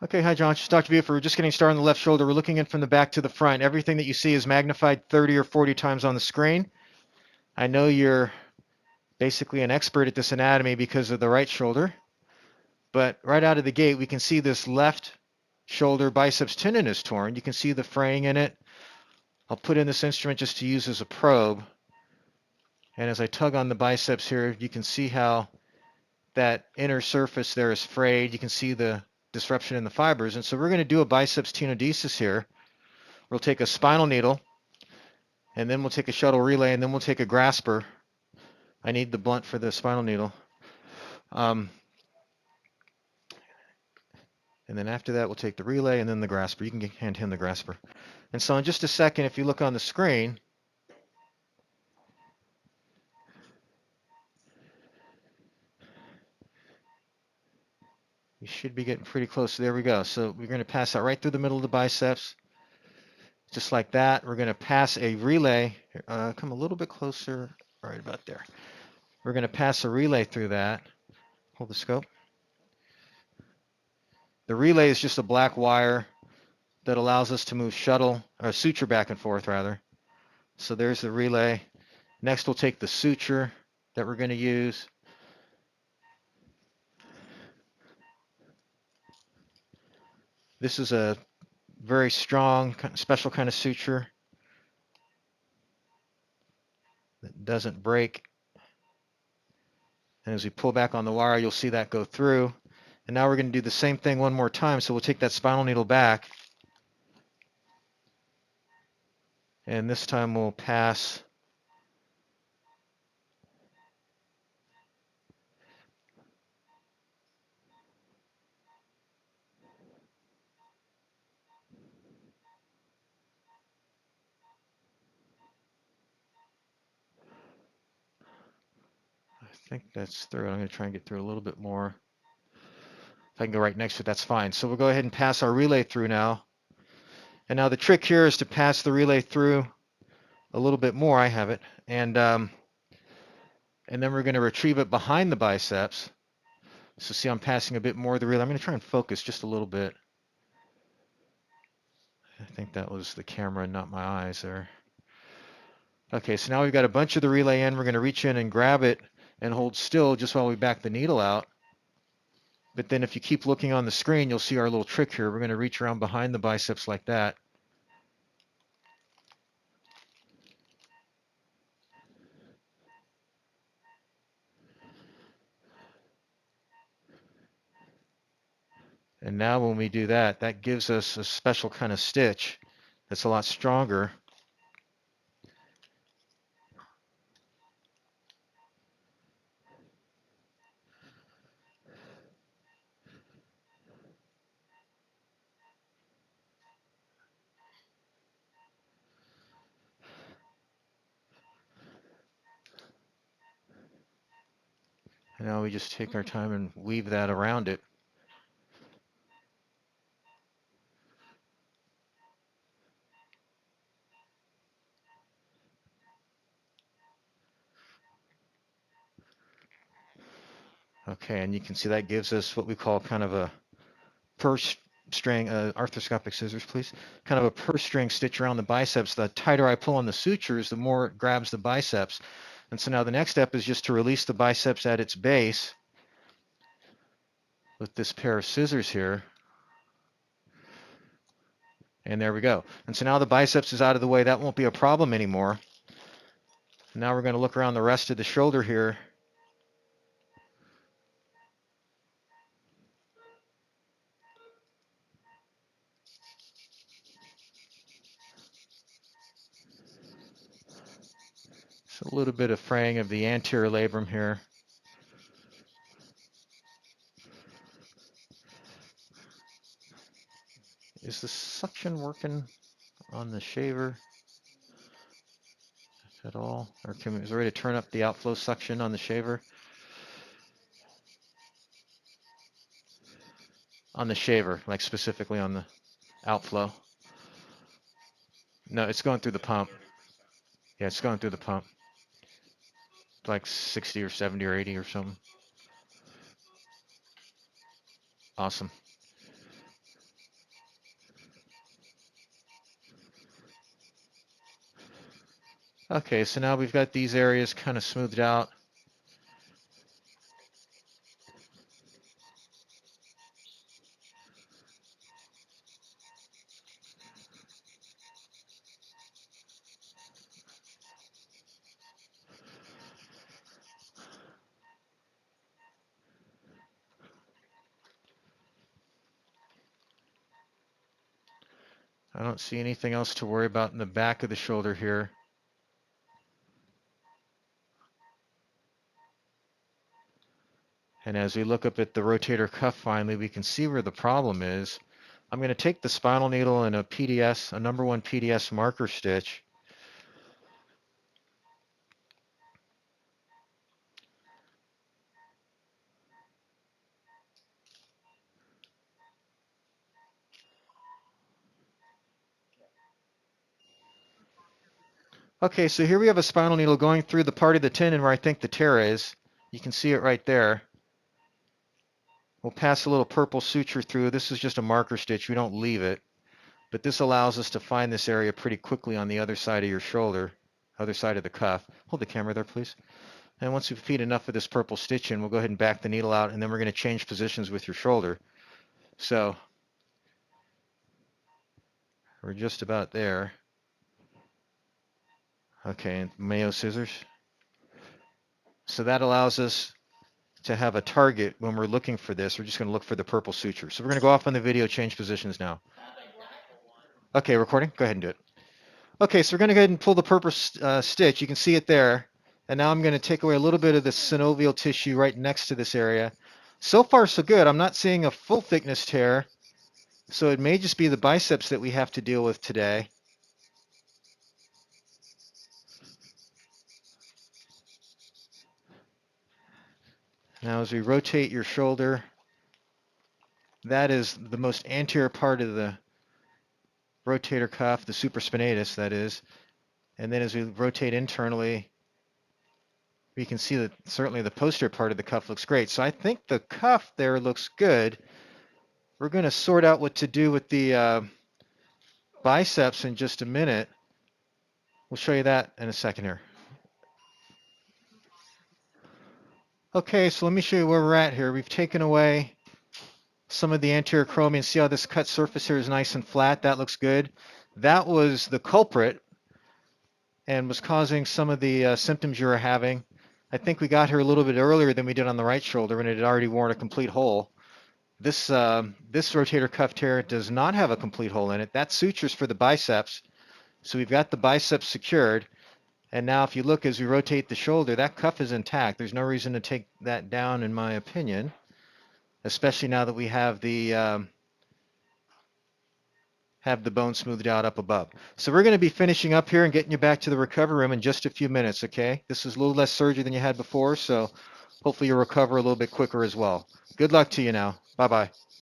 Okay, hi John, it's Dr. Buford. We're just getting started on the left shoulder. We're looking in from the back to the front. Everything that you see is magnified 30 or 40 times on the screen. I know you're basically an expert at this anatomy because of the right shoulder, but right out of the gate we can see this left shoulder biceps tendon is torn. You can see the fraying in it. I'll put in this instrument just to use as a probe, and as I tug on the biceps here, you can see how that inner surface there is frayed. You can see the disruption in the fibers, and so we're going to do a biceps tenodesis here. We'll take a spinal needle, and then we'll take a shuttle relay, and then we'll take a grasper. I need the blunt for the spinal needle. And then after that, we'll take the relay and then the grasper. You can hand him the grasper. And so in just a second, if you look on the screen, you should be getting pretty close. There we go. So we're going to pass that right through the middle of the biceps, just like that. We're going to pass a relay. Come a little bit closer, right about there. We're going to pass a relay through that. Hold the scope. The relay is just a black wire that allows us to move shuttle, or suture back and forth rather. So there's the relay. Next we'll take the suture that we're going to use. This is a very strong, special kind of suture that doesn't break. And as we pull back on the wire, you'll see that go through. And now we're going to do the same thing one more time. So we'll take that spinal needle back. And this time we'll pass I think that's through. I'm going to try and get through a little bit more. If I can go right next to it, that's fine. So we'll go ahead and pass our relay through now. And now the trick here is to pass the relay through a little bit more. I have it. And then we're going to retrieve it behind the biceps. So see, I'm passing a bit more of the relay. I'm going to try and focus just a little bit. I think that was the camera, not my eyes there. Okay, so now we've got a bunch of the relay in. We're going to reach in and grab it and hold still just while we back the needle out. But then if you keep looking on the screen, you'll see our little trick here. We're going to reach around behind the biceps like that. And now when we do that, that gives us a special kind of stitch that's a lot stronger. And now we just take our time and weave that around it. Okay, and you can see that gives us what we call kind of a purse string, arthroscopic scissors, please. Kind of a purse string stitch around the biceps. The tighter I pull on the sutures, the more it grabs the biceps. And so now the next step is just to release the biceps at its base with this pair of scissors here. And there we go. And so now the biceps is out of the way. That won't be a problem anymore. Now we're going to look around the rest of the shoulder here. So a little bit of fraying of the anterior labrum here. Is the suction working on the shaver at all? Or is we ready to turn up the outflow suction on the shaver? On the shaver, like specifically on the outflow. No, it's going through the pump. Yeah, it's going through the pump. Like 60 or 70 or 80 or something. Awesome. Okay, so now we've got these areas kind of smoothed out. I don't see anything else to worry about in the back of the shoulder here. And as we look up at the rotator cuff finally, we can see where the problem is. I'm going to take the spinal needle and a PDS, a number 1 PDS marker stitch. Okay, so here we have a spinal needle going through the part of the tendon where I think the tear is. You can see it right there. We'll pass a little purple suture through. This is just a marker stitch. We don't leave it. But this allows us to find this area pretty quickly on the other side of your shoulder, other side of the cuff. Hold the camera there, please. And once we feed enough of this purple stitch in, we'll go ahead and back the needle out, and then we're going to change positions with your shoulder. So we're just about there. Okay, Mayo scissors. So that allows us to have a target when we're looking for this. We're just going to look for the purple suture. So we're going to go off on the video, change positions now. Okay, recording? Go ahead and do it. Okay, so we're going to go ahead and pull the purple stitch. You can see it there. And now I'm going to take away a little bit of the synovial tissue right next to this area. So far, so good. I'm not seeing a full thickness tear. So it may just be the biceps that we have to deal with today. Now as we rotate your shoulder, that is the most anterior part of the rotator cuff, the supraspinatus, that is. And then as we rotate internally, we can see that certainly the posterior part of the cuff looks great. So I think the cuff there looks good. We're going to sort out what to do with the biceps in just a minute. We'll show you that in a second here. Okay, so let me show you where we're at here. We've taken away some of the anterior acromion. See how this cut surface here is nice and flat? That looks good. That was the culprit and was causing some of the symptoms you were having. I think we got here a little bit earlier than we did on the right shoulder, and it had already worn a complete hole. This rotator cuff tear does not have a complete hole in it. That suture's for the biceps. So we've got the biceps secured. And now if you look as we rotate the shoulder, that cuff is intact. There's no reason to take that down, in my opinion, especially now that we have the bone smoothed out up above. So we're going to be finishing up here and getting you back to the recovery room in just a few minutes, okay? This is a little less surgery than you had before, so hopefully you'll recover a little bit quicker as well. Good luck to you now. Bye-bye.